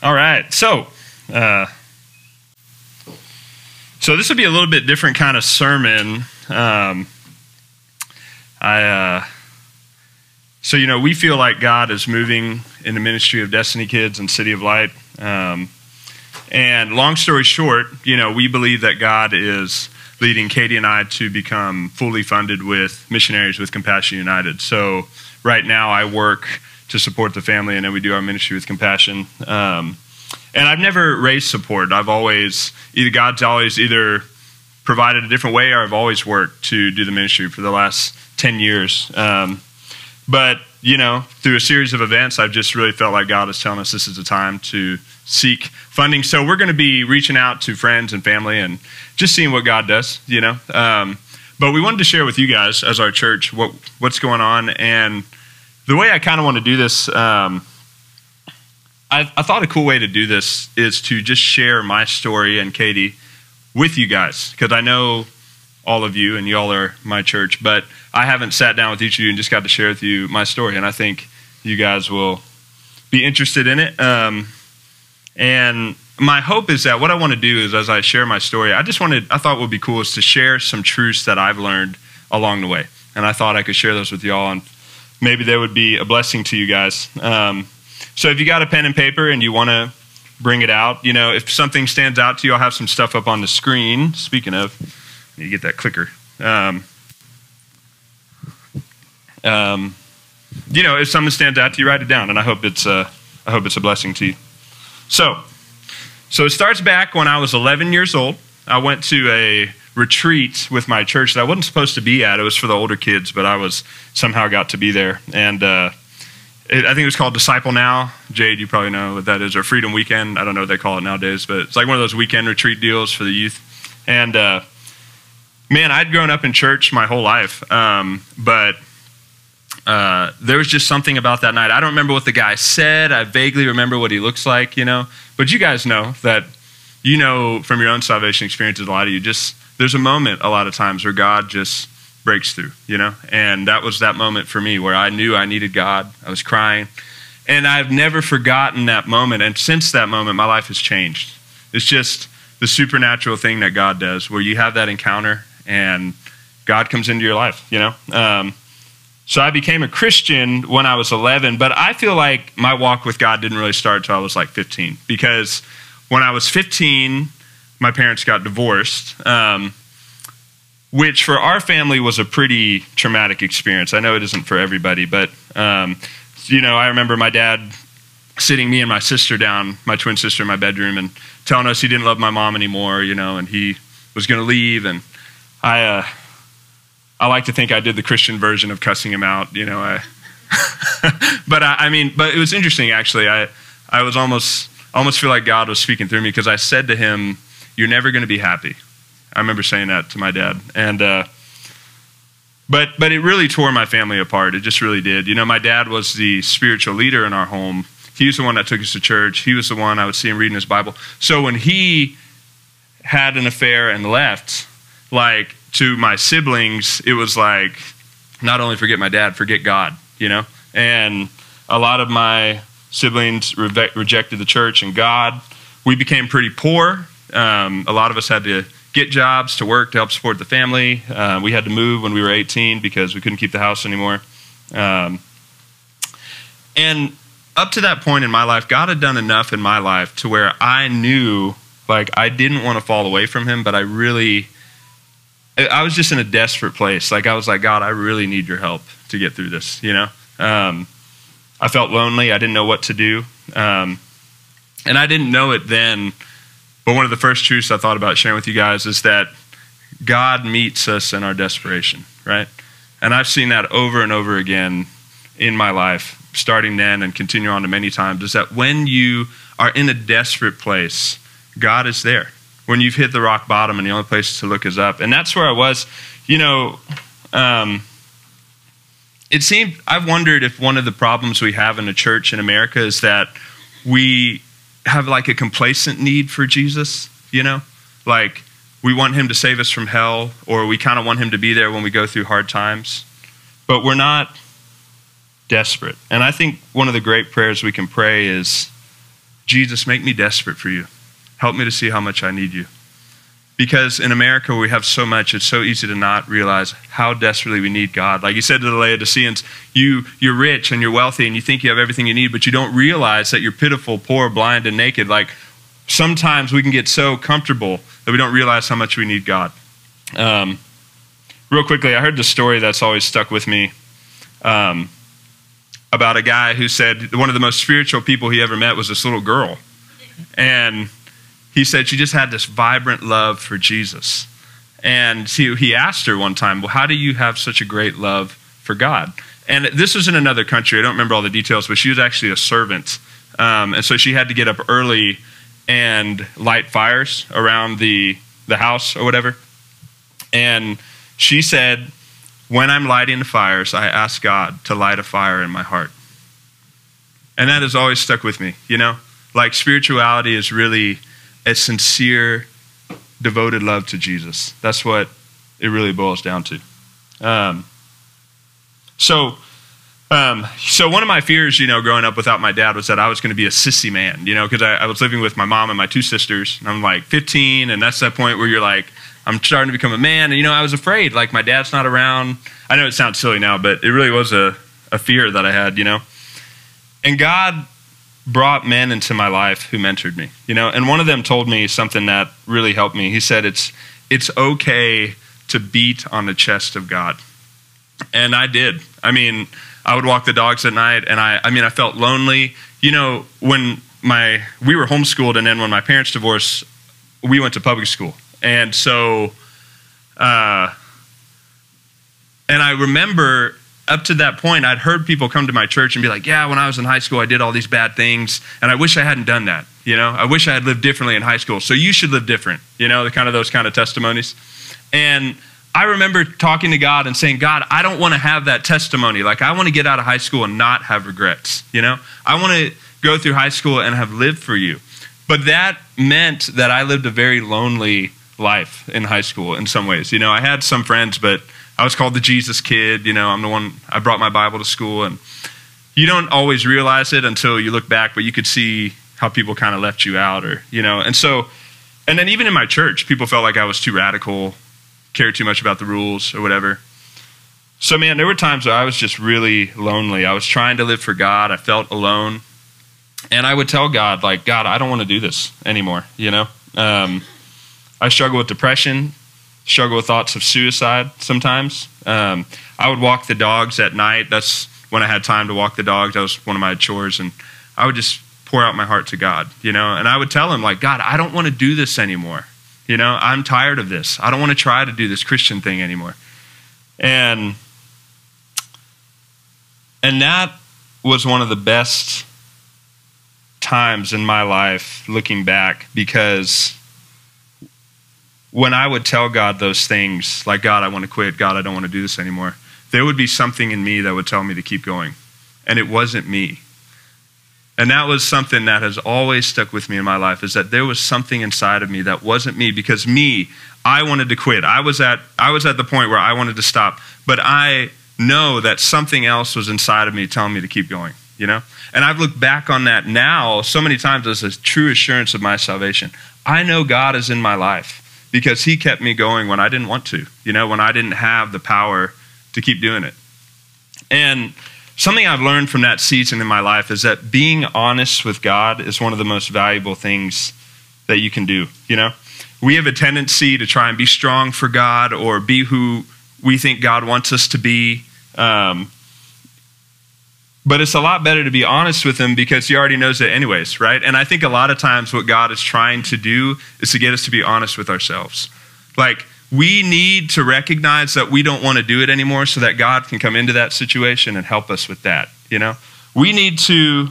All right, so this would be a little bit different kind of sermon. So we feel like God is moving in the ministry of Destiny Kids and City of Light. And long story short, we believe that God is leading Katie and I to become fully funded with missionaries with Compassion United. So right now I work to support the family, and then we do our ministry with Compassion. And I've never raised support. God's always either provided a different way, or I've always worked to do the ministry for the last 10 years. But through a series of events, I've just really felt like God is telling us this is the time to seek funding. So we're going to be reaching out to friends and family and just seeing what God does, But we wanted to share with you guys as our church what's going on. And the way I kind of want to do this, I thought a cool way to do this is to just share my story and Katie with you guys, because I know all of you and y'all are my church, but I haven't sat down with each of you and just got to share with you my story, and I think you guys will be interested in it. And my hope is that what I want to do is, as I share my story, I thought what would be cool is to share some truths that I've learned along the way, and I thought I could share those with y'all, and maybe they would be a blessing to you guys. So if you got a pen and paper and you want to bring it out, if something stands out to you, I'll have some stuff up on the screen. Speaking of, I need to get that clicker. If something stands out to you, write it down, and I hope it's a blessing to you. So it starts back when I was 11 years old. I went to a retreat with my church that I wasn't supposed to be at. It was for the older kids, but I somehow got to be there. And I think it was called Disciple Now. Jade, you probably know what that is, or Freedom Weekend. I don't know what they call it nowadays, but it's like one of those weekend retreat deals for the youth. And man, I'd grown up in church my whole life, but there was just something about that night. I don't remember what the guy said. I vaguely remember what he looks like, But you guys know that, from your own salvation experiences, a lot of you, there's a moment a lot of times where God just breaks through, And that was that moment for me where I knew I needed God. I was crying. And I've never forgotten that moment. And since that moment, my life has changed. It's just the supernatural thing that God does, where you have that encounter and God comes into your life, So I became a Christian when I was 11, but I feel like my walk with God didn't really start until I was like 15, because when I was 15, my parents got divorced, which for our family was a pretty traumatic experience. I know it isn't for everybody, but, I remember my dad sitting me and my sister down, my twin sister, in my bedroom, and telling us he didn't love my mom anymore, and he was going to leave. And I like to think I did the Christian version of cussing him out, but it was interesting, actually. I was almost feel like God was speaking through me, because I said to him, "You're never going to be happy." I remember saying that to my dad. And but it really tore my family apart. It just really did. My dad was the spiritual leader in our home. He was the one that took us to church. He was the one I would see him reading his Bible. So when he had an affair and left, like, to my siblings, it was like, not only forget my dad, forget God, And a lot of my siblings rejected the church and God. We became pretty poor. A lot of us had to get jobs to work to help support the family. We had to move when we were 18 because we couldn't keep the house anymore. And up to that point in my life, God had done enough in my life to where I knew, like, I didn't want to fall away from him, but I was just in a desperate place. Like, I was like, God, I really need your help to get through this, I felt lonely. I didn't know what to do. And I didn't know it then, but one of the first truths I thought about sharing with you guys is that God meets us in our desperation, right? And I've seen that over and over again in my life, starting then and continue on to many times, is that when you are in a desperate place, God is there. When you've hit the rock bottom and the only place to look is up. And that's where I was. It seemed, I've wondered if one of the problems we have in the church in America is that we have like a complacent need for Jesus, Like, we want him to save us from hell, or we kind of want him to be there when we go through hard times. But we're not desperate. And I think one of the great prayers we can pray is, Jesus, make me desperate for you. Help me to see how much I need you. Because in America, where we have so much, it's so easy to not realize how desperately we need God. Like he said to the Laodiceans, you're rich and you're wealthy and you think you have everything you need, but you don't realize that you're pitiful, poor, blind, and naked. Like sometimes we can get so comfortable that we don't realize how much we need God. Real quickly, I heard this story that's always stuck with me about a guy who said one of the most spiritual people he ever met was this little girl. And he said she just had this vibrant love for Jesus. And he asked her one time, well, how do you have such a great love for God? And this was in another country. I don't remember all the details, but she was actually a servant. And so she had to get up early and light fires around the house or whatever. And she said, when I'm lighting the fires, I ask God to light a fire in my heart. And that has always stuck with me, you know? Like spirituality is really a sincere, devoted love to Jesus. That's what it really boils down to. So one of my fears, you know, growing up without my dad was that I was going to be a sissy man, you know, because I was living with my mom and my two sisters. And I'm like 15, and that's that point where you're like, I'm starting to become a man. And, you know, I was afraid, like my dad's not around. I know it sounds silly now, but it really was a fear that I had, you know. And God brought men into my life who mentored me, you know, and one of them told me something that really helped me. He said, it's okay to beat on the chest of God. And I did. I mean, I would walk the dogs at night, and I felt lonely. You know, when we were homeschooled, and then when my parents divorced, we went to public school. And so, and I remember up to that point, I'd heard people come to my church and be like, yeah, when I was in high school, I did all these bad things, and I wish I hadn't done that, you know? I wish I had lived differently in high school, so you should live different, you know, those kind of testimonies. And I remember talking to God and saying, God, I don't want to have that testimony. Like, I want to get out of high school and not have regrets, you know? I want to go through high school and have lived for you. But that meant that I lived a very lonely life in high school in some ways. You know, I had some friends, but I was called the Jesus kid. You know, I'm the one, I brought my Bible to school, and you don't always realize it until you look back, but you could see how people kind of left you out, or, you know. And so, and then even in my church, people felt like I was too radical, cared too much about the rules or whatever. So, man, there were times where I was just really lonely. I was trying to live for God. I felt alone. And I would tell God, like, God, I don't want to do this anymore, you know. I struggle with depression, struggle with thoughts of suicide sometimes. I would walk the dogs at night. That's when I had time to walk the dogs. That was one of my chores. And I would just pour out my heart to God, you know. And I would tell him, like, God, I don't want to do this anymore. You know, I'm tired of this. I don't want to try to do this Christian thing anymore. And that was one of the best times in my life looking back, because when I would tell God those things, like, God, I want to quit, God, I don't want to do this anymore, there would be something in me that would tell me to keep going. And it wasn't me. And that was something that has always stuck with me in my life, is that there was something inside of me that wasn't me, because I wanted to quit. I was at the point where I wanted to stop, but I know that something else was inside of me telling me to keep going, you know? And I've looked back on that now so many times as a true assurance of my salvation. I know God is in my life because he kept me going when I didn't want to, you know, when I didn't have the power to keep doing it. And something I've learned from that season in my life is that being honest with God is one of the most valuable things that you can do, you know? We have a tendency to try and be strong for God, or be who we think God wants us to be. But it's a lot better to be honest with him, because he already knows it anyways, right? And I think a lot of times what God is trying to do is to get us to be honest with ourselves. Like, we need to recognize that we don't want to do it anymore, so that God can come into that situation and help us with that, you know? We need to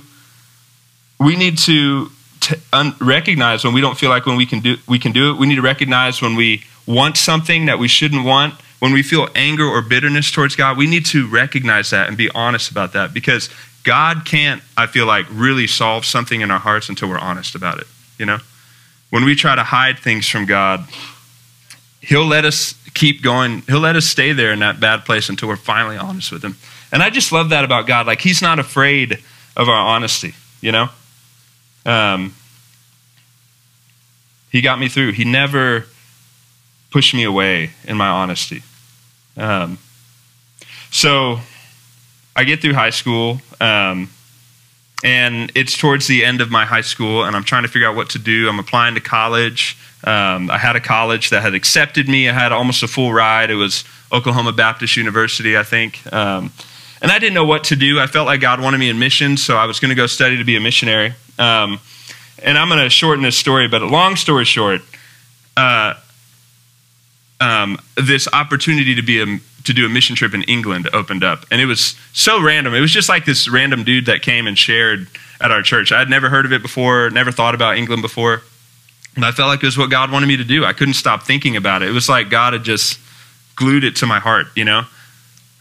recognize when we don't feel like we can do it. We need to recognize when we want something that we shouldn't want. When we feel anger or bitterness towards God, we need to recognize that and be honest about that, because God can't, I feel like, really solve something in our hearts until we're honest about it, you know? When we try to hide things from God, he'll let us keep going. He'll let us stay there in that bad place until we're finally honest with him. And I just love that about God. Like, he's not afraid of our honesty, you know? He got me through. He never pushed me away in my honesty. So I get through high school, and it's towards the end of my high school, and I'm trying to figure out what to do. I'm applying to college. I had a college that had accepted me. I had almost a full ride. It was Oklahoma Baptist University, I think. And I didn't know what to do. I felt like God wanted me in missions, so I was going to go study to be a missionary. And I'm going to shorten this story, but long story short, this opportunity to do a mission trip in England opened up. And it was so random. It was just like this random dude that came and shared at our church. I had never heard of it before, never thought about England before. And I felt like it was what God wanted me to do. I couldn't stop thinking about it. It was like God had just glued it to my heart, you know?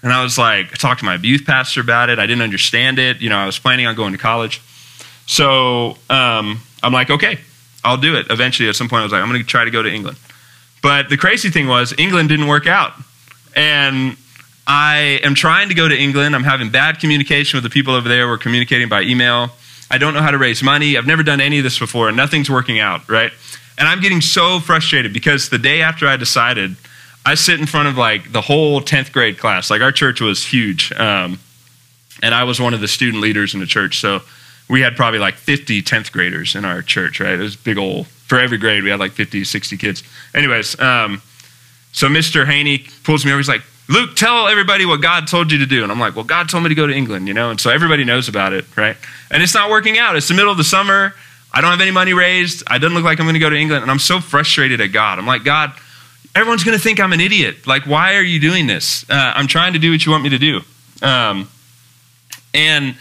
And I was like, I talked to my youth pastor about it. I didn't understand it. You know, I was planning on going to college. So I'm like, okay, I'll do it. Eventually, at some point, I was like, I'm going to try to go to England. But the crazy thing was, England didn't work out. And I am trying to go to England. I'm having bad communication with the people over there. We're communicating by email. I don't know how to raise money. I've never done any of this before, and nothing's working out, right? And I'm getting so frustrated because the day after I decided, I sit in front of like the whole 10th grade class. Like our church was huge. And I was one of the student leaders in the church. So we had probably like 50 10th graders in our church, right? It was big old, for every grade, we had like 50, 60 kids. Anyways, so Mr. Haney pulls me over. He's like, Luke, tell everybody what God told you to do. And I'm like, well, God told me to go to England, you know? And so everybody knows about it, right? And it's not working out. It's the middle of the summer. I don't have any money raised. I don't look like I'm going to go to England. And I'm so frustrated at God. I'm like, God, everyone's going to think I'm an idiot. Like, why are you doing this? I'm trying to do what you want me to do. And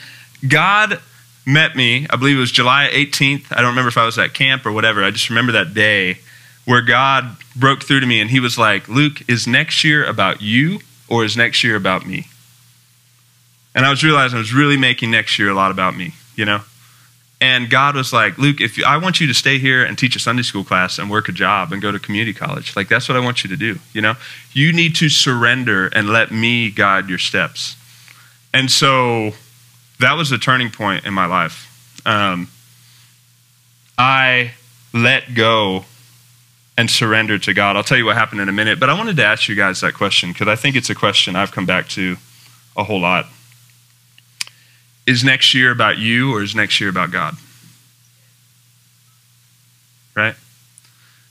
God met me, I believe it was July 18th. I don't remember if I was at camp or whatever. I just remember that day where God broke through to me and he was like, Luke, is next year about you or is next year about me? And I was realizing I was really making next year a lot about me, you know? And God was like, Luke, I want you to stay here and teach a Sunday school class and work a job and go to community college. Like, that's what I want you to do, you know? You need to surrender and let me guide your steps. And so that was a turning point in my life. I let go and surrendered to God. I'll tell you what happened in a minute, but I wanted to ask you guys that question because I think it's a question I've come back to a whole lot. Is next year about you or is next year about God? Right?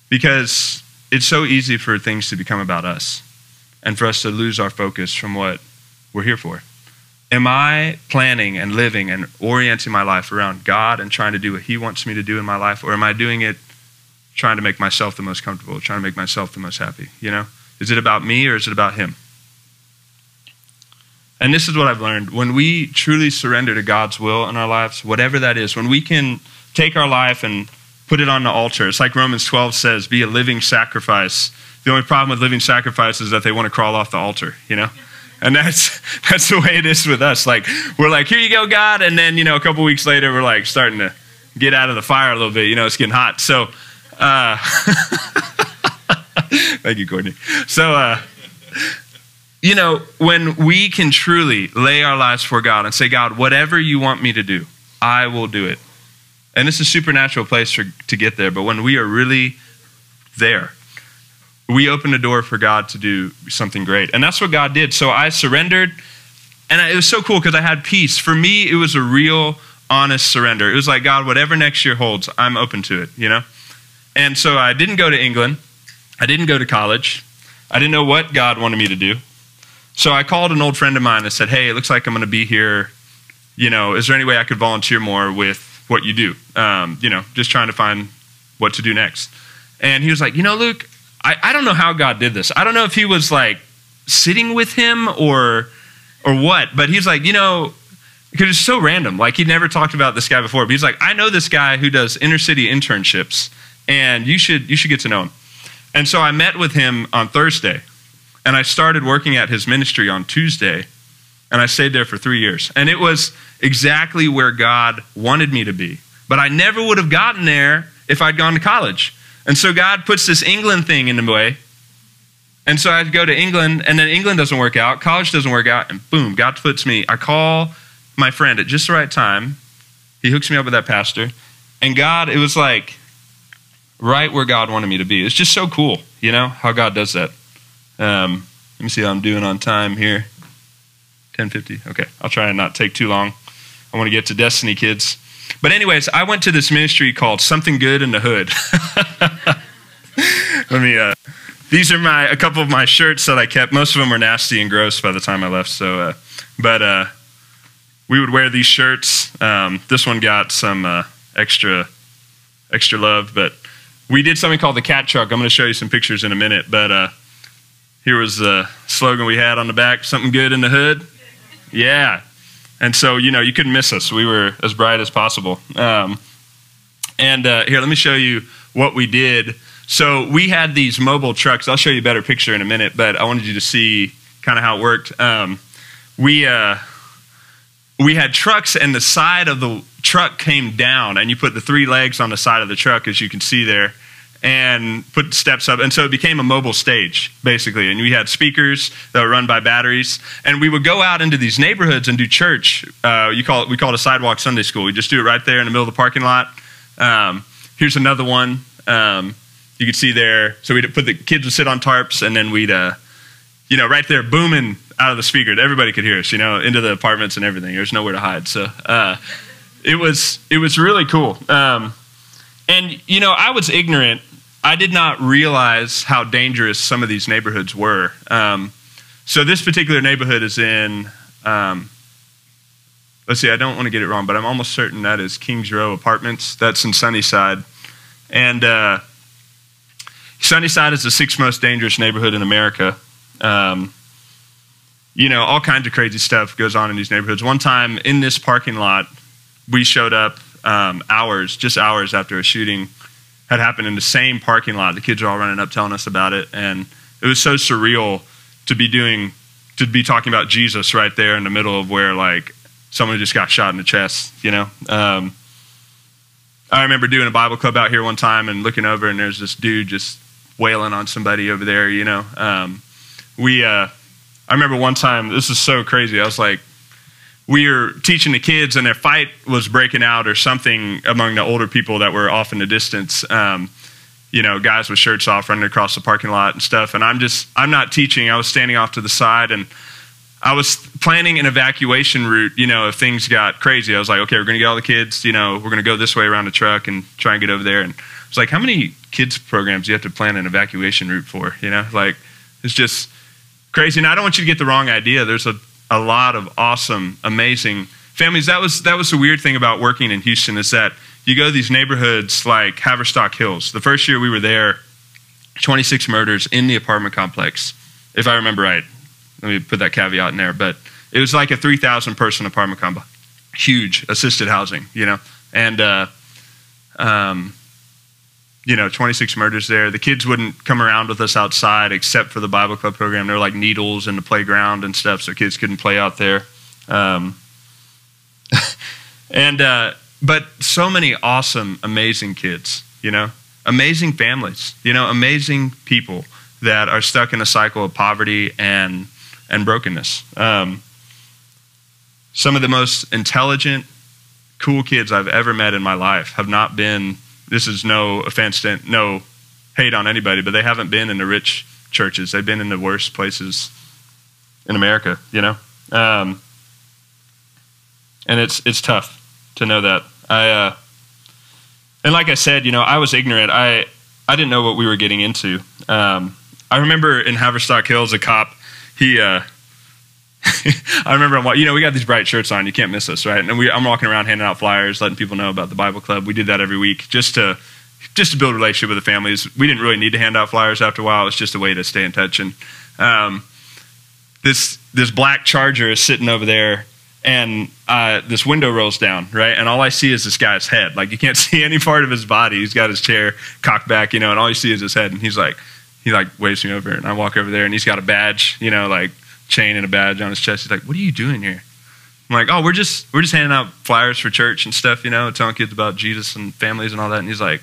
Because it's so easy for things to become about us and for us to lose our focus from what we're here for. Am I planning and living and orienting my life around God and trying to do what he wants me to do in my life? Or am I doing it trying to make myself the most comfortable, trying to make myself the most happy? You know, is it about me or is it about him? And this is what I've learned. When we truly surrender to God's will in our lives, whatever that is, when we can take our life and put it on the altar, it's like Romans 12 says, be a living sacrifice. The only problem with living sacrifice is that they want to crawl off the altar, you know? And that's the way it is with us. Like, we're like, here you go, God. And then, you know, a couple weeks later, we're like starting to get out of the fire a little bit. You know, it's getting hot. So, thank you, Courtney. So, you know, when we can truly lay our lives for God and say, God, whatever you want me to do, I will do it. And it's a supernatural place to get there. But when we are really there, we open the door for God to do something great. And that's what God did. So I surrendered. And it was so cool because I had peace. For me, it was a real, honest surrender. It was like, God, whatever next year holds, I'm open to it, you know? And so I didn't go to England. I didn't go to college. I didn't know what God wanted me to do. So I called an old friend of mine and said, hey, it looks like I'm going to be here. You know, is there any way I could volunteer more with what you do? You know, just trying to find what to do next. And he was like, you know, Luke, I don't know how God did this. I don't know if he was like sitting with him or what, but he's like, you know, because it's so random. Like, he'd never talked about this guy before, but he's like, I know this guy who does inner city internships, and you should get to know him. And so I met with him on Thursday, and I started working at his ministry on Tuesday, and I stayed there for 3 years. And it was exactly where God wanted me to be. But I never would have gotten there if I'd gone to college. And so God puts this England thing in the way. And so I'd go to England, and then England doesn't work out, college doesn't work out, and boom, God puts me. I call my friend at just the right time. He hooks me up with that pastor, And God, it was like right where God wanted me to be. It's just so cool, you know, how God does that. Let me see how I'm doing on time here. 10:50. Okay, I'll try and not take too long. I want to get to Destiny Kids. But anyways, I went to this ministry called Something Good in the Hood. These are a couple of my shirts that I kept. Most of them were nasty and gross by the time I left. So, but we would wear these shirts. This one got some extra love, but we did something called the cat truck. I'm going to show you some pictures in a minute, but here was the slogan we had on the back, something good in the hood. Yeah. And so, you know, you couldn't miss us. We were as bright as possible. Here, let me show you what we did. So we had these mobile trucks. I'll show you a better picture in a minute, but I wanted you to see kind of how it worked. We had trucks, and the side of the truck came down, and you put the 3 legs on the side of the truck, as you can see there, and put steps up. And so it became a mobile stage, basically. And we had speakers that were run by batteries. And we would go out into these neighborhoods and do church. We call it a sidewalk Sunday school. We just do it right there in the middle of the parking lot. Here's another one. You can see there. So the kids would sit on tarps, and then we'd, you know, right there booming out of the speaker. Everybody could hear us, you know, into the apartments and everything. There's nowhere to hide. So it was really cool. And, you know, I was ignorant. I did not realize how dangerous some of these neighborhoods were. So this particular neighborhood is in, let's see, I don't want to get it wrong, but I'm almost certain that is Kings Row Apartments. That's in Sunnyside. And Sunnyside is the 6th most dangerous neighborhood in America. You know, all kinds of crazy stuff goes on in these neighborhoods. One time in this parking lot, we showed up just hours after a shooting had happened in the same parking lot. The kids are all running up telling us about it, and it was so surreal to be talking about Jesus right there in the middle of where, like, someone just got shot in the chest, you know. I remember doing a Bible club out here one time and looking over, and there's this dude just wailing on somebody over there, you know. I remember one time, this is so crazy, I was like, we were teaching the kids, and a fight was breaking out or something among the older people that were off in the distance. You know, guys with shirts off running across the parking lot and stuff. And I'm not teaching. I was standing off to the side, and I was planning an evacuation route, you know, if things got crazy. I was like, okay, we're going to get all the kids, you know, we're going to go this way around the truck and try and get over there. And I was like, how many kids programs do you have to plan an evacuation route for? You know, like, it's just crazy. And I don't want you to get the wrong idea. There's a lot of awesome, amazing families. That was the weird thing about working in Houston, is that you go to these neighborhoods like Haverstock Hills. The first year we were there, 26 murders in the apartment complex, if I remember right. Let me put that caveat in there. But it was like a 3,000 person apartment complex. Huge, assisted housing, you know. And, you know, 26 murders there. The kids wouldn't come around with us outside except for the Bible club program. There were like needles in the playground and stuff, so kids couldn't play out there. But so many awesome, amazing kids, you know, amazing families, you know, amazing people that are stuck in a cycle of poverty and brokenness. Some of the most intelligent, cool kids I've ever met in my life have not been, this is no offense, no hate on anybody, but they haven't been in the rich churches. They've been in the worst places in America, you know? And it's tough to know that. And like I said, you know, I was ignorant. I didn't know what we were getting into. I remember in Haverstock Hills, a cop, I remember, you know, we got these bright shirts on. You can't miss us, right? And I'm walking around handing out flyers, letting people know about the Bible Club. We did that every week just to build a relationship with the families. We didn't really need to hand out flyers after a while. It was just a way to stay in touch. And this black Charger is sitting over there, and this window rolls down, right? And all I see is this guy's head. Like, you can't see any part of his body. He's got his chair cocked back, you know, and all you see is his head. And he waves me over, and I walk over there, and he's got a badge, you know, like chain and a badge on his chest. He's like, "What are you doing here?" I'm like, "Oh, we're just handing out flyers for church and stuff, you know, telling kids about Jesus and families and all that." And he's like,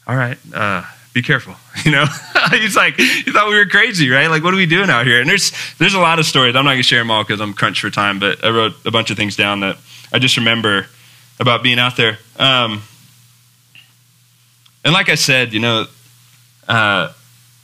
"All right, be careful," you know. He's like, "You thought we were crazy, right? Like, what are we doing out here?" And there's a lot of stories. I'm not gonna share them all because I'm crunched for time, but I wrote a bunch of things down that I just remember about being out there. And like I said,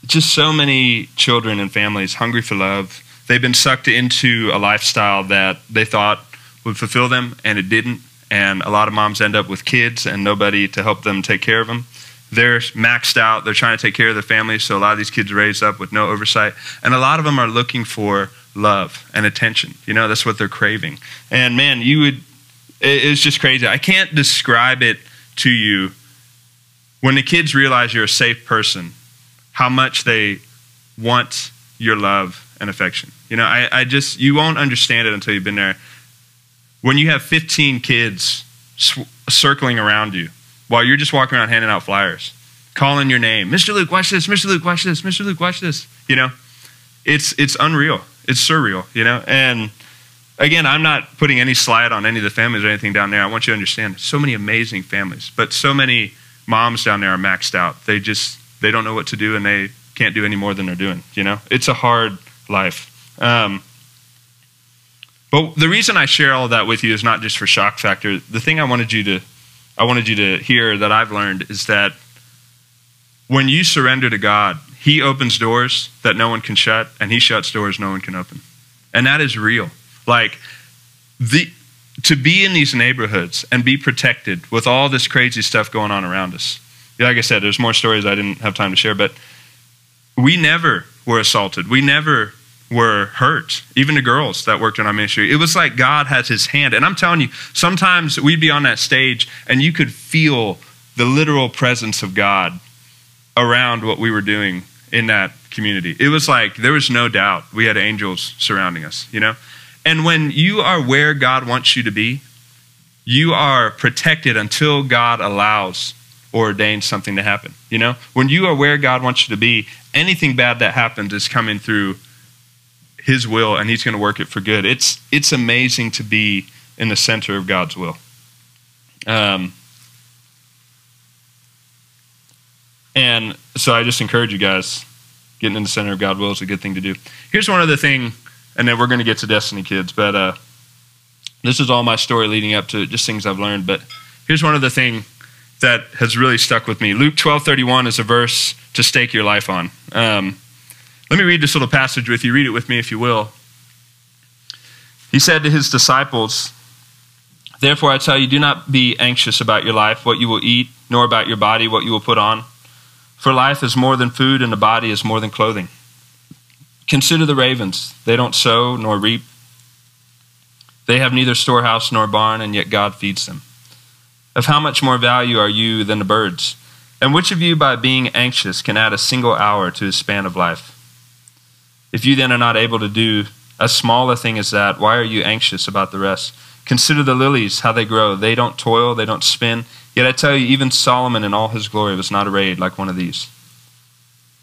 just so many children and families hungry for love. They've been sucked into a lifestyle that they thought would fulfill them, and it didn't. And a lot of moms end up with kids and nobody to help them take care of them. They're maxed out. They're trying to take care of their families, so a lot of these kids are raised up with no oversight. And a lot of them are looking for love and attention. That's what they're craving. And man, it's just crazy. I can't describe it to you. When the kids realize you're a safe person, how much they want your love and affection. You won't understand it until you've been there. When you have 15 kids circling around you while you're just walking around handing out flyers, calling your name, Mr. Luke, watch this, Mr. Luke, watch this, Mr. Luke, watch this. It's unreal. It's surreal, And again, I'm not putting any slight on any of the families or anything down there. I want you to understand, so many amazing families, but so many moms down there are maxed out. They don't know what to do, and they can't do any more than they're doing. It's a hard life. But the reason I share all of that with you is not just for shock factor. The thing I wanted you to hear that I've learned is that when you surrender to God, He opens doors that no one can shut, and He shuts doors no one can open. And that is real. To be in these neighborhoods and be protected with all this crazy stuff going on around us. Like I said, there's more stories I didn't have time to share, but we never were assaulted. We never were hurt. Even the girls that worked in our ministry. It was like God has His hand. And I'm telling you, sometimes we'd be on that stage and you could feel the literal presence of God around what we were doing in that community. It was like there was no doubt we had angels surrounding us, And when you are where God wants you to be, you are protected until God allows or ordains something to happen. When you are where God wants you to be, anything bad that happens is coming through His will, and He's going to work it for good. It's amazing to be in the center of God's will. And so I just encourage you guys, getting in the center of God's will is a good thing to do. Here's one other thing, and then we're going to get to Destiny Kids, but this is all my story leading up to it, just things I've learned. But here's one other thing that has really stuck with me. Luke 12:31 is a verse to stake your life on. Let me read this little passage with you. Read it with me if you will. He said to His disciples, "Therefore I tell you, do not be anxious about your life, what you will eat, nor about your body, what you will put on. For life is more than food, and the body is more than clothing. Consider the ravens. They don't sow nor reap. They have neither storehouse nor barn, and yet God feeds them. Of how much more value are you than the birds? And which of you, by being anxious, can add a single hour to his span of life? If you then are not able to do as small a thing as that, why are you anxious about the rest? Consider the lilies, how they grow. They don't toil, they don't spin. Yet I tell you, even Solomon in all his glory was not arrayed like one of these.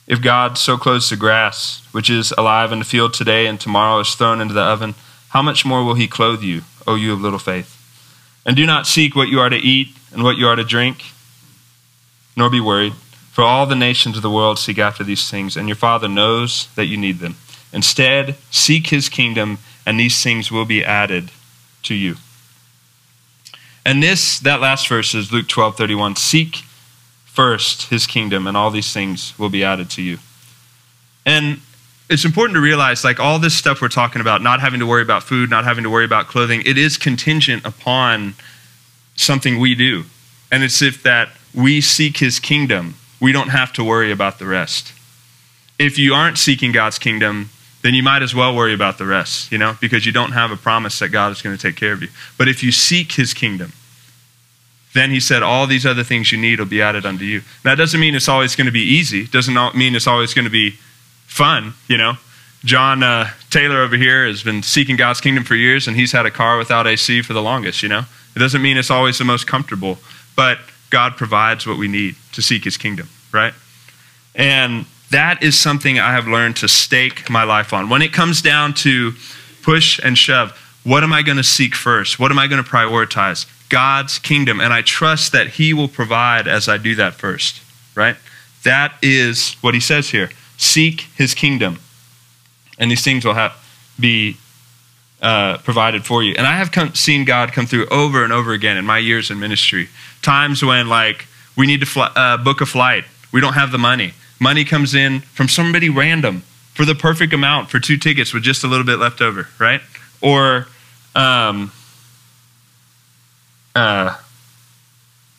If God so clothes the grass, which is alive in the field today and tomorrow is thrown into the oven, how much more will He clothe you, O you of little faith? And do not seek what you are to eat and what you are to drink, nor be worried. For all the nations of the world seek after these things, and your Father knows that you need them. Instead, seek His kingdom, and these things will be added to you." And that last verse is Luke 12:31. Seek first His kingdom, and all these things will be added to you. And it's important to realize, all this stuff we're talking about, not having to worry about food, not having to worry about clothing, it is contingent upon something we do. And it's if that we seek His kingdom, we don't have to worry about the rest. If you aren't seeking God's kingdom, then you might as well worry about the rest, because you don't have a promise that God is going to take care of you. But if you seek His kingdom, then He said all these other things you need will be added unto you. Now, that doesn't mean it's always going to be easy. It doesn't mean it's always going to be fun, John Taylor over here has been seeking God's kingdom for years, and he's had a car without AC for the longest, It doesn't mean it's always the most comfortable, but God provides what we need to seek His kingdom, right? And that is something I have learned to stake my life on. When it comes down to push and shove, what am I going to seek first? What am I going to prioritize? God's kingdom. And I trust that He will provide as I do that first, right? That is what He says here. Seek His kingdom, and these things will be provided for you. And I have seen God come through over and over again in my years in ministry. Times when We need to book a flight. We don't have the money. Money comes in from somebody random for the perfect amount for 2 tickets with just a little bit left over, right? Or I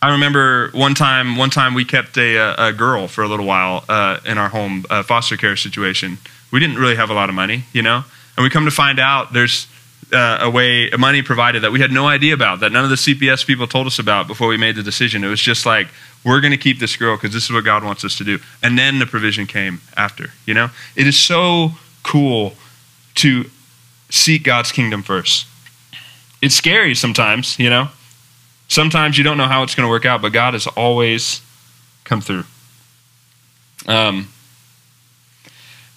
remember one time we kept a girl for a little while in our home, foster care situation. We didn't really have a lot of money, you know? And we come to find out there's a money provided that we had no idea about, that none of the CPS people told us about before we made the decision. It was just like, we're going to keep this girl because this is what God wants us to do. And then the provision came after, you know? It is so cool to seek God's kingdom first. It's scary sometimes, you know? Sometimes you don't know how it's going to work out, but God has always come through.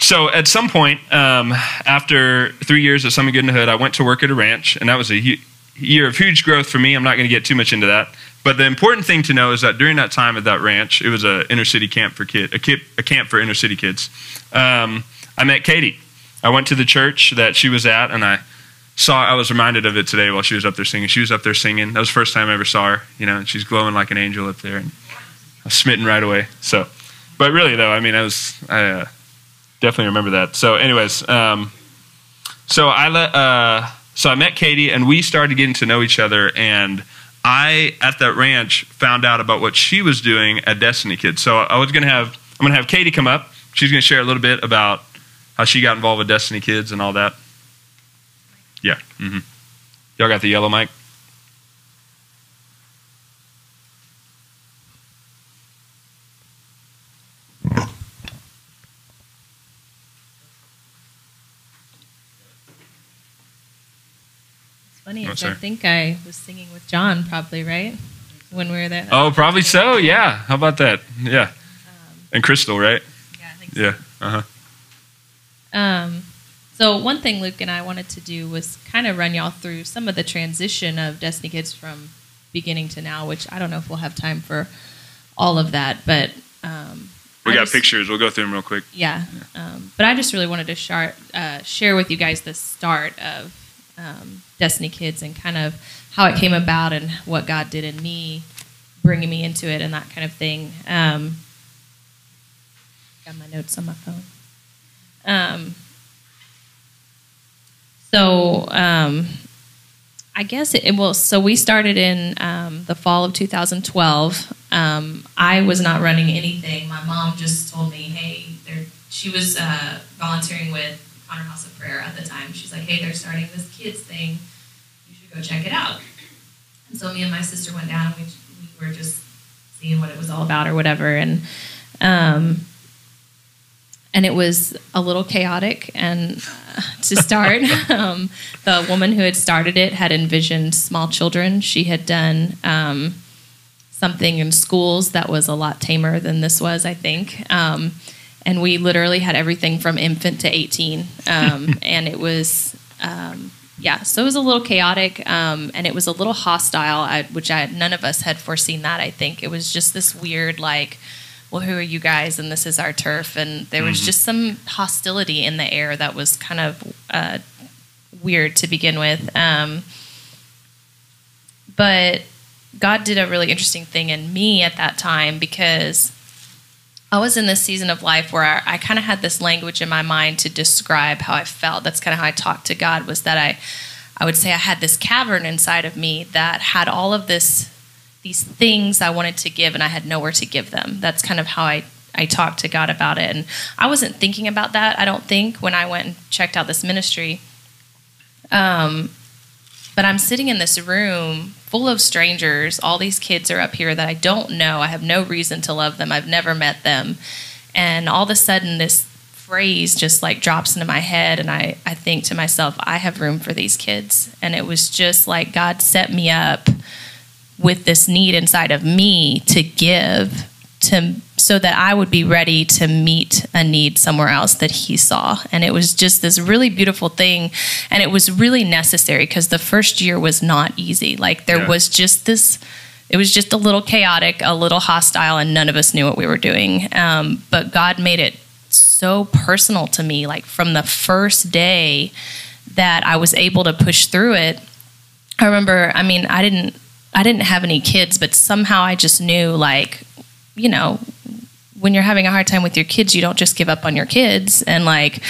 So at some point, after 3 years at Summit Good in the Hood, I went to work at a ranch, and that was a year of huge growth for me. I'm not going to get too much into that. But the important thing to know is that during that time at that ranch, it was an inner city camp for a camp for inner city kids. I met Katie. I went to the church that she was at, and I was reminded of it today while she was up there singing. She was up there singing. That was the first time I ever saw her, you know, and she's glowing like an angel up there, and I was smitten right away. So, but really though, I mean, I definitely remember that. So anyways, so I met Katie, and we started getting to know each other, and I, at that ranch, found out about what she was doing at Destiny Kids. So I'm going to have Katie come up. She's going to share a little bit about how she got involved with Destiny Kids and all that. Yeah. Mm-hmm. Y'all got the yellow mic? Funny is, I think I was singing with John probably, right? When we were there. Oh, probably so, yeah. How about that? Yeah. And Crystal, right? Yeah, I think so. Yeah, uh-huh. So one thing Luke and I wanted to do was kind of run y'all through some of the transition of Destiny Kids from beginning to now, which I don't know if we'll have time for all of that, but... we got pictures. We'll go through them real quick. Yeah. But I just really wanted to share with you guys the start of Destiny Kids and kind of how it came about and what God did in me, bringing me into it and that kind of thing. Got my notes on my phone. I guess so we started in the fall of 2012. I was not running anything. My mom just told me, hey, she was volunteering with Honor House of Prayer at the time. She's like, hey, they're starting this kids thing. You should go check it out. And so me and my sister went down, and we were just seeing what it was all about or whatever. And it was a little chaotic. And to start, the woman who had started it had envisioned small children. She had done something in schools that was a lot tamer than this was, I think. And we literally had everything from infant to 18. And it was, so it was a little chaotic. And it was a little hostile, which none of us had foreseen that, I think. It was just this weird, like, well, who are you guys? And this is our turf. And there was just some hostility in the air that was kind of weird to begin with. But God did a really interesting thing in me at that time, because I was in this season of life where I kind of had this language in my mind to describe how I felt. That's kind of how I talked to God, was that I would say I had this cavern inside of me that had all of these things I wanted to give, and I had nowhere to give them. That's kind of how I talked to God about it. And I wasn't thinking about that, I don't think, when I went and checked out this ministry. But I'm sitting in this room full of strangers. All these kids are up here that I don't know. I have no reason to love them. I've never met them. And all of a sudden, this phrase just like drops into my head, and I think to myself, I have room for these kids. And it was just like God set me up with this need inside of me to give, so that I would be ready to meet a need somewhere else that he saw. And it was just this really beautiful thing. And it was really necessary, because the first year was not easy. Like there was just this, it was just a little chaotic, a little hostile, and none of us knew what we were doing. But God made it so personal to me, like from the first day that I was able to push through it. I remember, I didn't have any kids, but somehow I just knew, like, you know, when you're having a hard time with your kids, you don't just give up on your kids. And like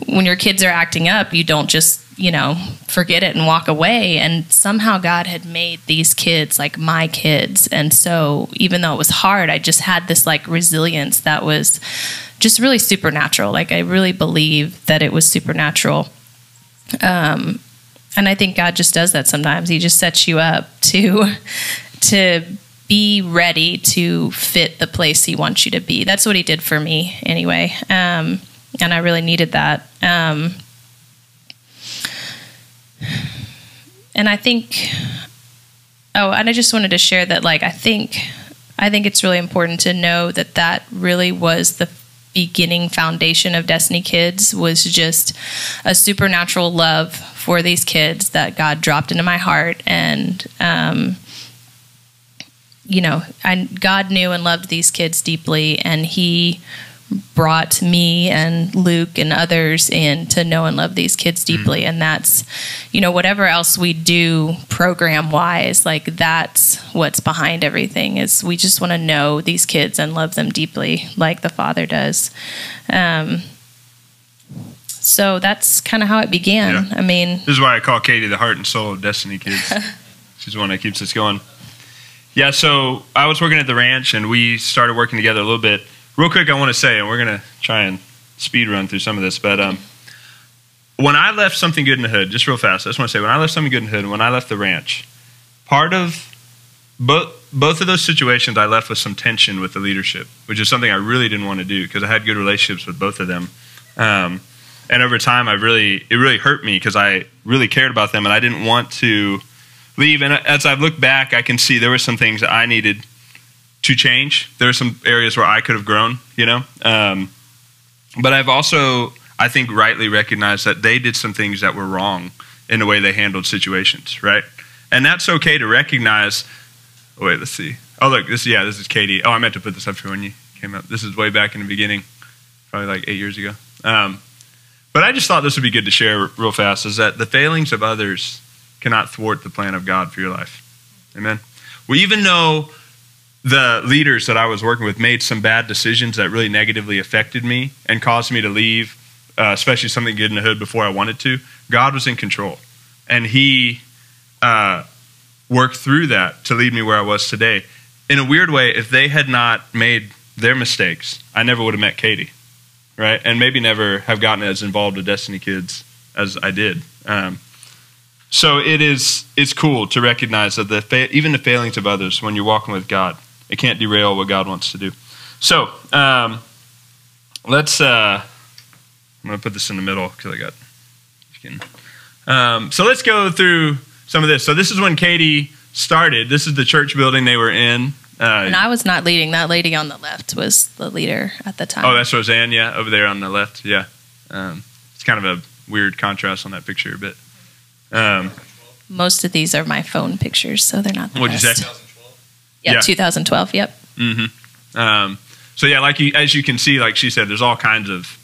when your kids are acting up, you don't just, you know, forget it and walk away. And somehow God had made these kids like my kids. And so even though it was hard, I just had this like resilience that was just really supernatural. Like I really believe that it was supernatural. And I think God just does that sometimes. He just sets you up to be ready to fit the place he wants you to be. That's what he did for me anyway. And I really needed that. And I think, and I just wanted to share that, like, I think it's really important to know that that really was the beginning foundation of Destiny Kids, was just a supernatural love for these kids that God dropped into my heart. And, you know, God knew and loved these kids deeply, and he brought me and Luke and others in to know and love these kids deeply. And that's, you know, whatever else we do program wise, like that's what's behind everything, is we just want to know these kids and love them deeply like the Father does. So that's kind of how it began. Yeah. I mean, this is why I call Katie the heart and soul of Destiny Kids. She's the one that keeps us going. Yeah, so I was working at the ranch, and we started working together a little bit. Real quick, I want to say, and we're going to try and speed run through some of this, but when I left Something Good in the Hood, just real fast, I just want to say, when I left Something Good in the Hood and when I left the ranch, part of both of those situations, I left with some tension with the leadership, which is something I really didn't want to do because I had good relationships with both of them. And over time, it really hurt me because I really cared about them, and I didn't want to leave. And as I've looked back, I can see there were some things that I needed to change. There were some areas where I could have grown, you know. But I've also, I think, rightly recognized that they did some things that were wrong in the way they handled situations, right? And that's okay to recognize. Oh, wait, let's see. Oh, look, this is Katie. Oh, I meant to put this up here when you came up. This is way back in the beginning, probably like 8 years ago. But I just thought this would be good to share real fast, is that the failings of others cannot thwart the plan of God for your life. Amen? Well, even though the leaders that I was working with made some bad decisions that really negatively affected me and caused me to leave, especially Something Good in the Hood before I wanted to, God was in control. And he worked through that to lead me where I was today. In a weird way, if they had not made their mistakes, I never would have met Katie, right? And maybe never have gotten as involved with Destiny Kids as I did. So it's cool to recognize that even the failings of others, when you're walking with God, it can't derail what God wants to do. So let's. I'm going to put this in the middle because I got. So let's go through some of this. So this is when Katie started. This is the church building they were in. And I was not leading. That lady on the left was the leader at the time. Oh, that's Roseanne. Yeah, over there on the left. Yeah, it's kind of a weird contrast on that picture, but. Most of these are my phone pictures, so they're not the What'd best. you say? 2012? Yeah, 2012, yep. Mm-hmm. So yeah, as you can see, like she said, there's all kinds of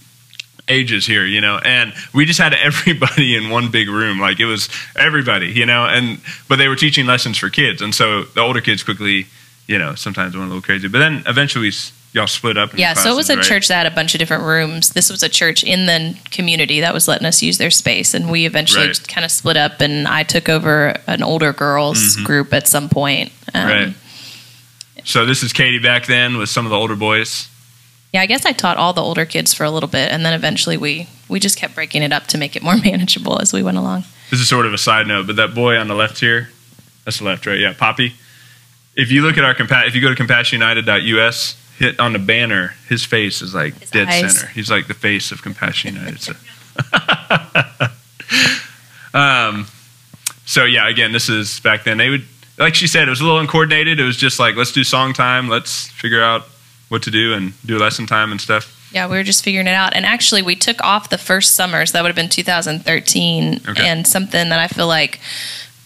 ages here, you know, and we just had everybody in one big room. Like it was everybody, you know, but they were teaching lessons for kids. And so the older kids quickly, you know, sometimes went a little crazy, but then eventually y'all split up. Yeah, so it was a church that had a bunch of different rooms. This was a church in the community that was letting us use their space, and we eventually kind of split up, and I took over an older girls group at some point. Right. So this is Katie back then with some of the older boys. Yeah, I guess I taught all the older kids for a little bit, and then eventually we just kept breaking it up to make it more manageable as we went along. This is sort of a side note, but that boy on the left here, that's the left, right? Yeah, Poppy. If you look at if you go to CompassionUnited.us, hit on the banner, his face is like his dead eyes. Center. He's like the face of Compassion United. So yeah, again, this is back then. They would, like she said, it was a little uncoordinated. It was just like, let's do song time. Let's figure out what to do and do lesson time and stuff. Yeah, we were just figuring it out. And actually, we took off the first summer, so that would have been 2013. Okay. And something that I feel like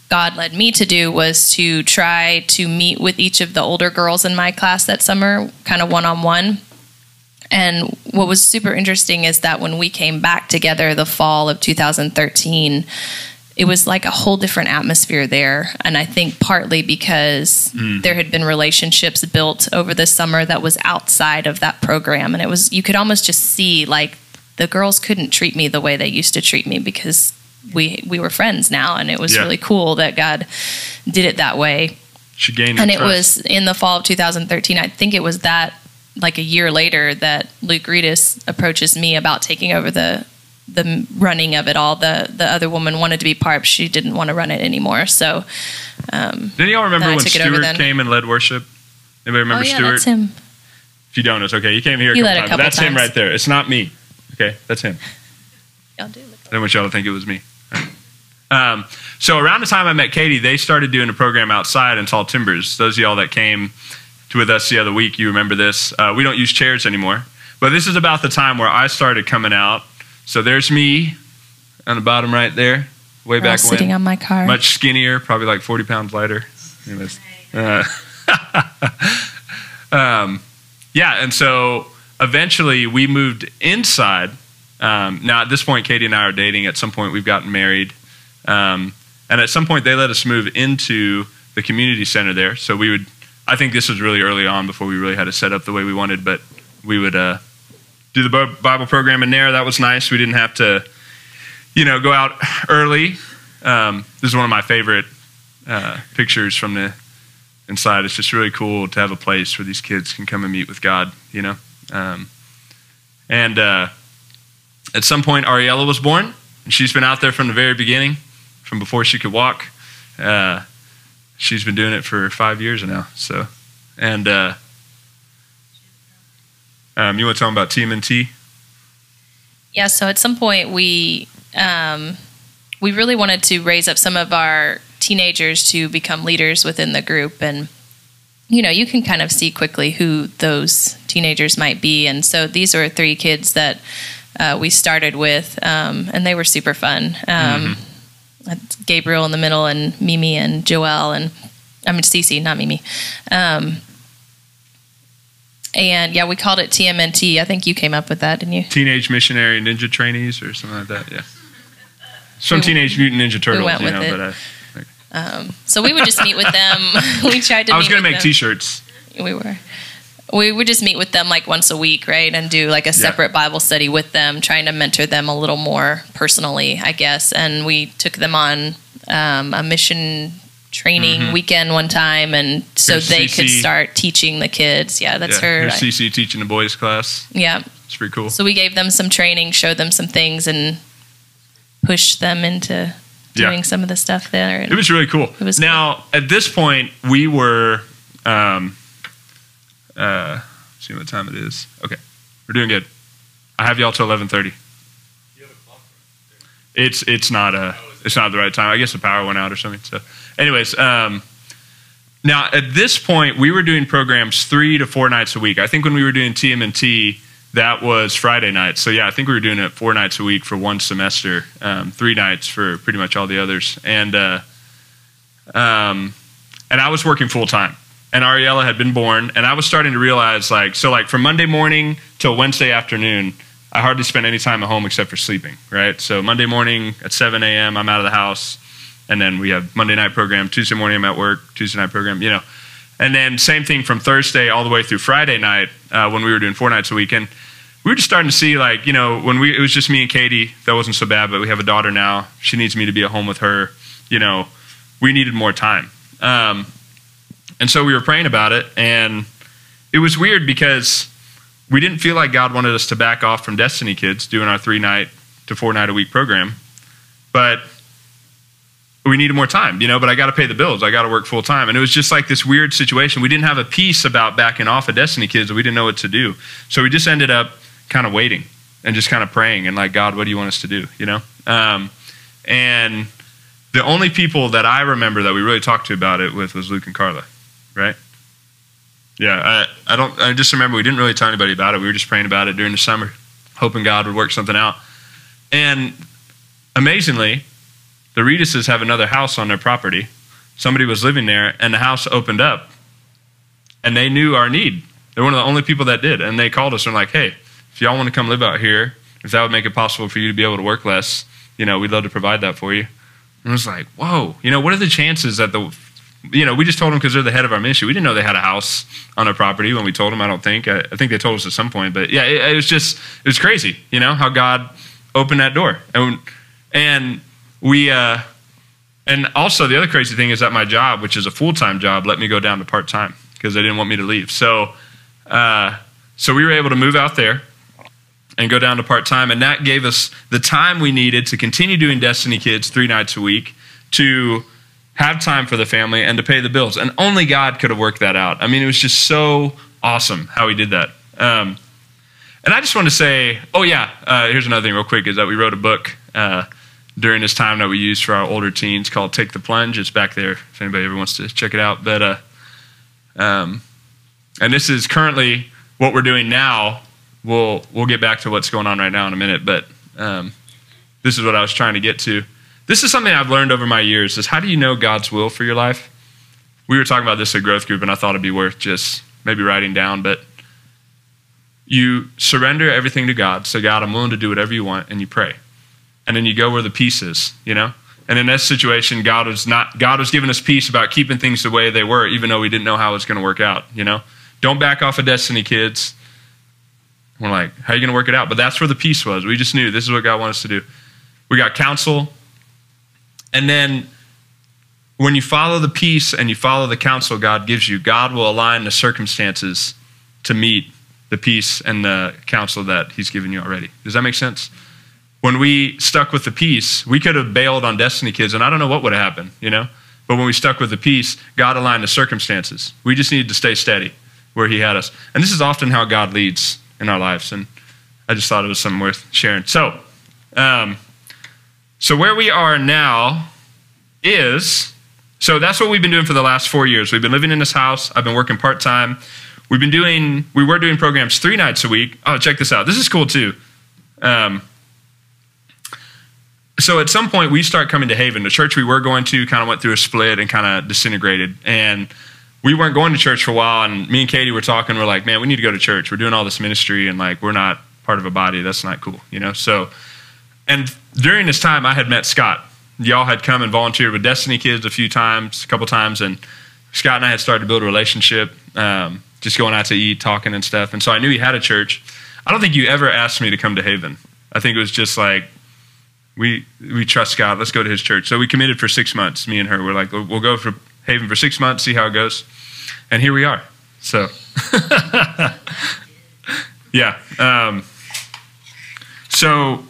God led me to do was to try to meet with each of the older girls in my class that summer, kind of one-on-one. And what was super interesting is that when we came back together the fall of 2013, it was like a whole different atmosphere there. And I think partly because there had been relationships built over the summer that was outside of that program. And it was, you could almost just see like the girls couldn't treat me the way they used to treat me because we were friends now. And it was really cool that God did it that way. She gained and it trust. was in the fall of 2013. I think it was that like a year later that Luke Reedus approaches me about taking over the running of it all. The other woman wanted to be part, but she didn't want to run it anymore. So, didn't y'all remember when Stuart came and led worship? Anybody remember Stuart? That's him. If you don't, it's okay. He came here a couple times. That's him right there. It's not me. Okay, that's him. Y'all do look like I didn't want y'all to think it was me. So around the time I met Katie, they started doing a program outside in Tall Timbers. Those of y'all that came with us the other week, you remember this. We don't use chairs anymore. But this is about the time where I started coming out. So there's me on the bottom right there, way back when. Sitting on my car. Much skinnier, probably like 40 pounds lighter. Anyways. And so eventually we moved inside. Now at this point, Katie and I are dating. At some point we've gotten married. And at some point they let us move into the community center there. So we would, I think this was really early on before we really had to set up the way we wanted, but we would do the Bible program in there. That was nice. We didn't have to, go out early. This is one of my favorite pictures from the inside. It's just really cool to have a place where these kids can come and meet with God, And at some point, Ariella was born, and she's been out there from the very beginning, from before she could walk. She's been doing it for 5 years now. So, and you want to tell them about TMNT? Yeah. So at some point, we really wanted to raise up some of our teenagers to become leaders within the group, and you can kind of see quickly who those teenagers might be. And so these were 3 kids that we started with, and they were super fun. Gabriel in the middle, and Mimi and Joelle, and Cece, not Mimi. And yeah, we called it TMNT. I think you came up with that, didn't you? Teenage Missionary Ninja Trainees or something like that. Yeah. Some Teenage Mutant Ninja Turtles, we went with it. So we would just meet with them. We tried to. I was going to make T-shirts. We would just meet with them like once a week, right? And do like a separate Bible study with them, trying to mentor them a little more personally, I guess. And we took them on a mission training weekend one time, and so they could start teaching the kids. Yeah, that's her. Here's CC teaching the boys class. Yeah. It's pretty cool. So we gave them some training, showed them some things, and pushed them into doing some of the stuff there. It was really cool. It was now, at this point, we were... see what time it is. Okay, we're doing good. I have y'all till 11:30. It's not the right time. I guess the power went out or something. So, anyways, now at this point we were doing programs 3 to 4 nights a week. I think when we were doing TMNT, that was Friday nights. So yeah, I think we were doing it 4 nights a week for one semester, 3 nights for pretty much all the others, and I was working full time. And Ariella had been born, and I was starting to realize, from Monday morning till Wednesday afternoon, I hardly spent any time at home except for sleeping, right? So Monday morning at 7 a.m., I'm out of the house, and then we have Monday night program. Tuesday morning, I'm at work. Tuesday night program, And then same thing from Thursday all the way through Friday night when we were doing 4 nights a week. And we were just starting to see, when it was just me and Katie, that wasn't so bad, but we have a daughter now. She needs me to be at home with her. We needed more time. And so we were praying about it, and it was weird because we didn't feel like God wanted us to back off from Destiny Kids doing our 3-night to 4-night-a-week program. But we needed more time, but I got to pay the bills. I got to work full time. And it was just like this weird situation. We didn't have a peace about backing off of Destiny Kids, and we didn't know what to do. So we just ended up kind of waiting and just kind of praying and God, what do you want us to do, And the only people that I remember that we really talked to about it with was Luke and Carla. Right? Yeah, I just remember we didn't really tell anybody about it. We were just praying about it during the summer, hoping God would work something out. And amazingly, the Reeduses have another house on their property. Somebody was living there, and the house opened up, and they knew our need. They're one of the only people that did. And they called us and were like, hey, if y'all want to come live out here, if that would make it possible for you to be able to work less, we'd love to provide that for you. And I was like, whoa, what are the chances that we just told them because they're the head of our ministry. We didn't know they had a house on our property when we told them, I don't think. I think they told us at some point. But yeah, it was crazy, how God opened that door. And we, and also the other crazy thing is that my job, which is a full-time job, let me go down to part-time because they didn't want me to leave. So we were able to move out there and go down to part-time, and that gave us the time we needed to continue doing Destiny Kids 3 nights a week, to have time for the family, and to pay the bills. And only God could have worked that out. I mean, it was just so awesome how he did that. And I just want to say, here's another thing real quick, is that we wrote a book during this time that we used for our older teens called Take the Plunge. It's back there if anybody ever wants to check it out. But and this is currently what we're doing now. We'll get back to what's going on right now in a minute, but this is what I was trying to get to. This is something I've learned over my years, is how do you know God's will for your life? We were talking about this at Growth Group, and I thought it'd be worth just maybe writing down, but you surrender everything to God. So God, I'm willing to do whatever you want, and you pray. And then you go where the peace is, And in this situation, God was giving us peace about keeping things the way they were, even though we didn't know how it was going to work out, Don't back off of Destiny Kids. We're like, how are you going to work it out? But that's where the peace was. We just knew this is what God wanted us to do. We got counsel. And then when you follow the peace and you follow the counsel God gives you, God will align the circumstances to meet the peace and the counsel that he's given you already. Does that make sense? When we stuck with the peace, we could have bailed on Destiny Kids, and I don't know what would have happened, But when we stuck with the peace, God aligned the circumstances. We just needed to stay steady where he had us. And this is often how God leads in our lives, and I just thought it was something worth sharing. So where we are now is, so that's what we've been doing for the last 4 years. We've been living in this house. I've been working part-time. We were doing programs 3 nights a week. Oh, check this out. This is cool too. So at some point we start coming to Haven. The church we were going to kind of went through a split and kind of disintegrated, and we weren't going to church for a while, and me and Katie were talking. We're like, man, we need to go to church. We're doing all this ministry, and we're not part of a body. That's not cool, So, and during this time, I had met Scott. Y'all had come and volunteered with Destiny Kids a couple times, and Scott and I had started to build a relationship, just going out to eat, talking and stuff. And so I knew he had a church. I don't think you ever asked me to come to Haven. I think it was just like, we trust Scott. Let's go to his church. So we committed for 6 months. Me and her were like, we'll go for Haven for 6 months, see how it goes. And here we are. So, yeah. So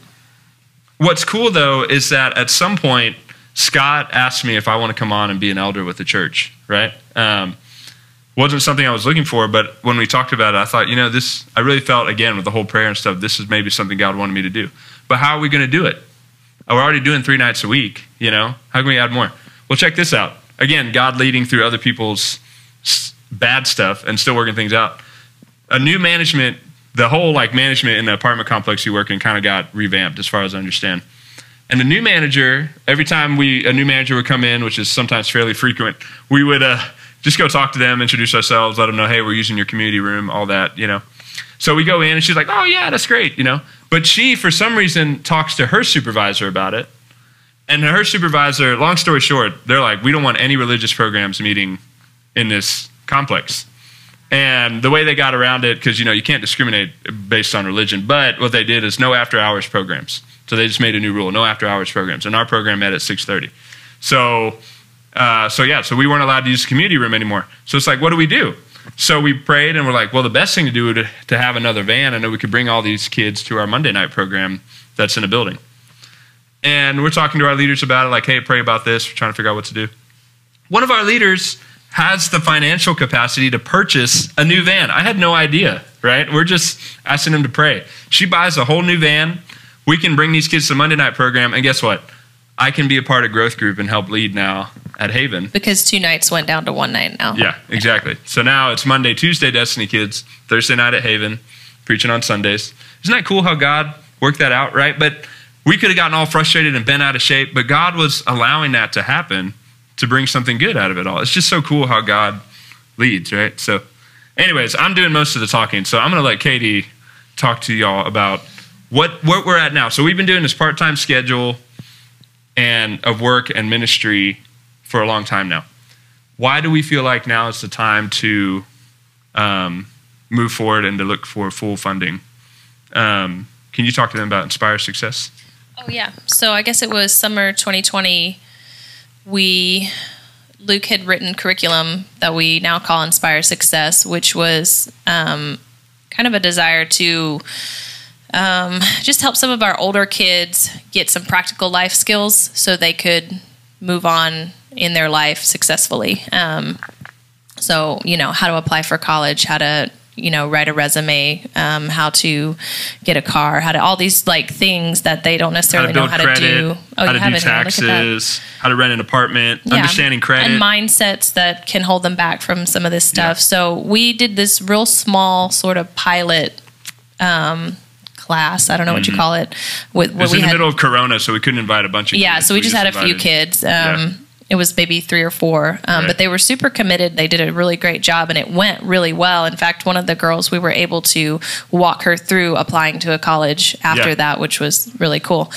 what's cool, though, is that at some point, Scott asked me if I want to come on and be an elder with the church, right? Wasn't something I was looking for, but when we talked about it, I thought, I really felt, again, with the whole prayer and stuff, this is maybe something God wanted me to do. But how are we going to do it? We're already doing 3 nights a week, How can we add more? Well, check this out. Again, God leading through other people's bad stuff and still working things out. A new management, the whole management in the apartment complex you work in kind of got revamped as far as I understand. And the new manager, every time a new manager would come in, which is sometimes fairly frequent, we would just go talk to them, introduce ourselves, let them know, hey, we're using your community room, all that, So we go in and she's like, oh yeah, that's great, But she, for some reason, talks to her supervisor about it. And her supervisor, long story short, they're like, we don't want any religious programs meeting in this complex. And the way they got around it, because, you can't discriminate based on religion, but what they did is no after-hours programs. So they just made a new rule, no after-hours programs. And our program met at 6:30. So we weren't allowed to use the community room anymore. So it's like, what do we do? So we prayed, and we're like, well, the best thing to do is to have another van, and then we could bring all these kids to our Monday night program that's in a building. And we're talking to our leaders about it, like, hey, pray about this. We're trying to figure out what to do. One of our leaders has the financial capacity to purchase a new van. I had no idea, right? We're just asking him to pray. She buys a whole new van. We can bring these kids to the Monday night program, and guess what? I can be a part of Growth Group and help lead now at Haven. Because 2 nights went down to 1 night now. Yeah, exactly. So now it's Monday, Tuesday, Destiny Kids, Thursday night at Haven, preaching on Sundays. Isn't that cool how God worked that out, right? But we could have gotten all frustrated and bent out of shape, but God was allowing that to happen to bring something good out of it all. It's just so cool how God leads, right? So anyways, I'm doing most of the talking, so I'm going to let Katie talk to y'all about what we're at now. So we've been doing this part-time schedule. and of work and ministry for a long time now. Why do we feel like now is the time to move forward and to look for full funding? Can you talk to them about Inspire Success? Oh, yeah. So I guess it was summer 2020. Luke had written curriculum that we now call Inspire Success, which was kind of a desire to just help some of our older kids get some practical life skills so they could move on in their life successfully. So, how to apply for college, how to, write a resume, how to get a car, all these things that they don't necessarily know how to do. Oh, how to do taxes, how to rent an apartment, understanding credit. And mindsets that can hold them back from some of this stuff. Yeah. So we did this real small sort of pilot class. I don't know what you call it. It was in the middle of Corona, so we couldn't invite a bunch of kids. Yeah, so we just had a few kids. It was maybe 3 or 4, but they were super committed. They did a really great job, and it went really well. In fact, one of the girls, we were able to walk her through applying to a college after that, which was really cool.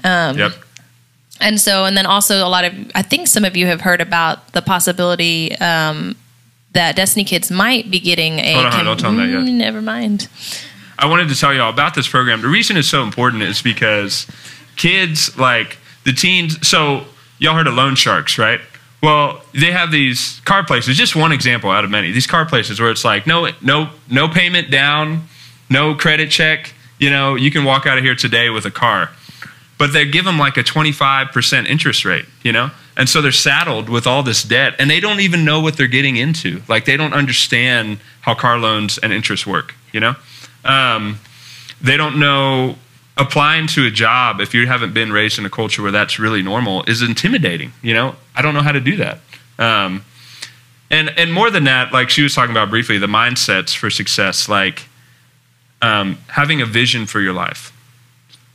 And then also I think some of you have heard about the possibility that Destiny Kids might be getting a... Hold on, don't tell them that yet. Never mind. I wanted to tell you all about this program. The reason it's so important is because kids, like the teens... So y'all heard of loan sharks, right? Well, they have these car places. Just one example out of many. These car places where it's like no payment down, no credit check. You can walk out of here today with a car. But they give them like a 25% interest rate, And so they're saddled with all this debt, and they don't even know what they're getting into. Like, they don't understand how car loans and interest work, They don't know applying to a job, if you haven't been raised in a culture where that's really normal, is intimidating, I don't know how to do that. And more than that, like she was talking about briefly, the mindsets for success, like having a vision for your life.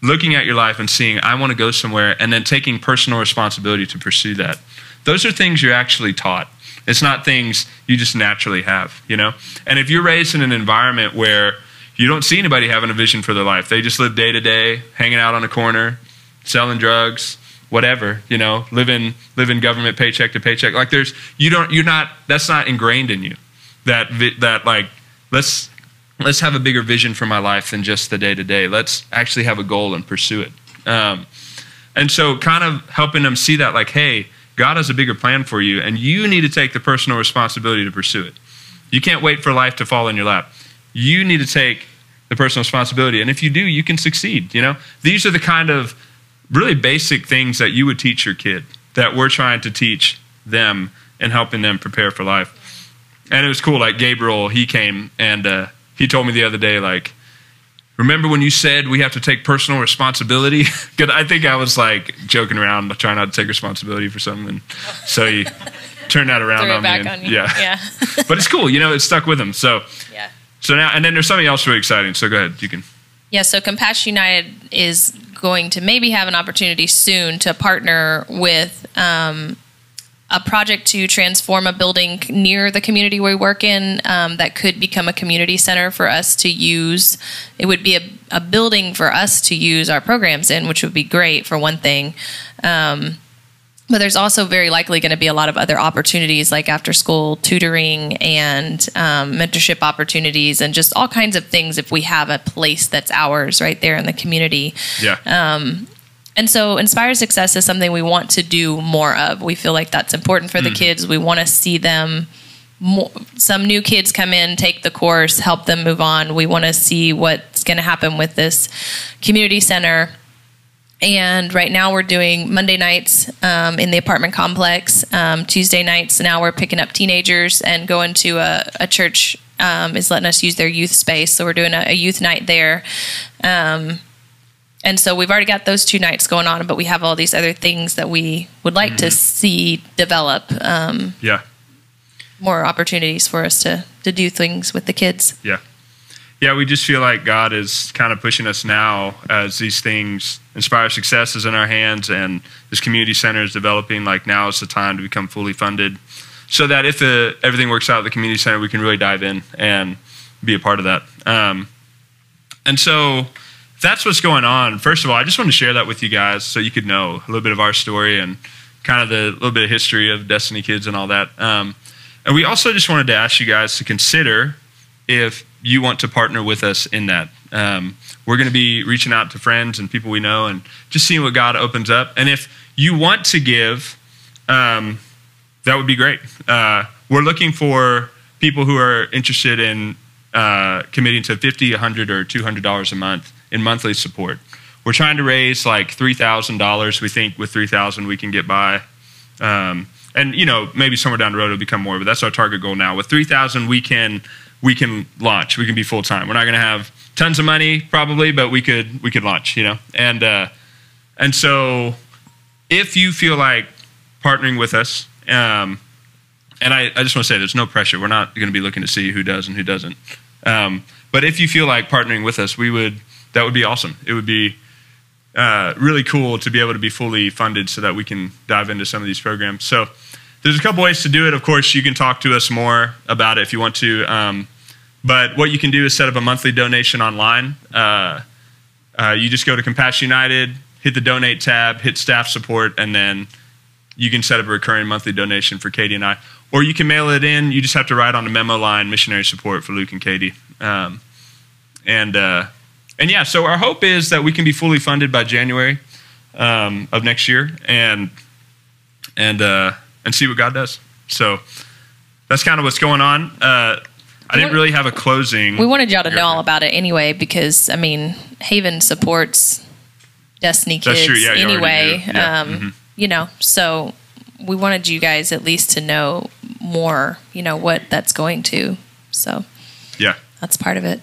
Looking at your life and seeing, I want to go somewhere, and then taking personal responsibility to pursue that. Those are things you're actually taught. It's not things you just naturally have, And if you're raised in an environment where you don't see anybody having a vision for their life, they just live day to day, hanging out on a corner, selling drugs, whatever, living government paycheck to paycheck. Like that's not ingrained in you. That like, let's have a bigger vision for my life than just the day to day. Let's actually have a goal and pursue it. And so kind of helping them see that, like, hey, God has a bigger plan for you, and you need to take the personal responsibility to pursue it. You can't wait for life to fall in your lap. You need to take the personal responsibility. And if you do, you can succeed, These are the kind of really basic things that you would teach your kid, that we're trying to teach them and helping them prepare for life. And it was cool, like Gabriel, he came and he told me the other day, like, remember when you said we have to take personal responsibility? Because I think I was like joking around, trying not to take responsibility for something. And so he turned that around on me. On you. Yeah. But it's cool, it stuck with him. So now, and then there's something else really exciting. So go ahead, you can. Yeah, so Compassion United is going to maybe have an opportunity soon to partner with a project to transform a building near the community we work in that could become a community center for us to use. It would be a building for us to use our programs in, which would be great for one thing. But there's also very likely going to be a lot of other opportunities, like after-school tutoring and mentorship opportunities and just all kinds of things if we have a place that's ours right there in the community. Yeah. And so Inspire Success is something we want to do more of. We feel like that's important for the kids. We want to see them, some new kids come in, take the course, help them move on. We want to see what's going to happen with this community center. And right now we're doing Monday nights in the apartment complex. Tuesday nights, now we're picking up teenagers and going to a church is letting us use their youth space. So we're doing a youth night there. And so we've already got those 2 nights going on, but we have all these other things that we would like to see develop. More opportunities for us to do things with the kids. Yeah, we just feel like God is kind of pushing us now as these things, Inspire Success is in our hands and this community center is developing. Like, now is the time to become fully funded so that if everything works out at the community center, we can really dive in and be a part of that. And so that's what's going on, first of all, I just want to share that with you guys so you could know a little bit of our story and kind of the little bit of history of Destiny Kids and all that. And we also just wanted to ask you guys to consider if you want to partner with us in that. We're going to be reaching out to friends and people we know and just seeing what God opens up. And if you want to give, that would be great. We're looking for people who are interested in committing to $50, $100, or $200 a month in monthly support. We're trying to raise like $3,000. We think with $3,000 we can get by. And you know, maybe somewhere down the road it'll become more, but that's our target goal now. With $3,000 we can launch. We can be full time. We're not going to have tons of money probably, but we could launch, you know. And so if you feel like partnering with us, and I just want to say there's no pressure. We're not going to be looking to see who does and who doesn't. But if you feel like partnering with us, that would be awesome. It would be really cool to be able to be fully funded so that we can dive into some of these programs. So there's a couple ways to do it. Of course, you can talk to us more about it if you want to. But what you can do is set up a monthly donation online. You just go to Compassion United, hit the donate tab, hit staff support, and then you can set up a recurring monthly donation for Katie and I. Or you can mail it in. You just have to write on the memo line, missionary support for Luke and Katie. And yeah, so our hope is that we can be fully funded by January of next year and see what God does. So that's kind of what's going on. I didn't really have a closing. We wanted y'all to know all about it anyway because, I mean, Haven supports Destiny Kids anyway. Yeah. You know, so we wanted you guys at least to know more, you know, what that's going to. So yeah, that's part of it.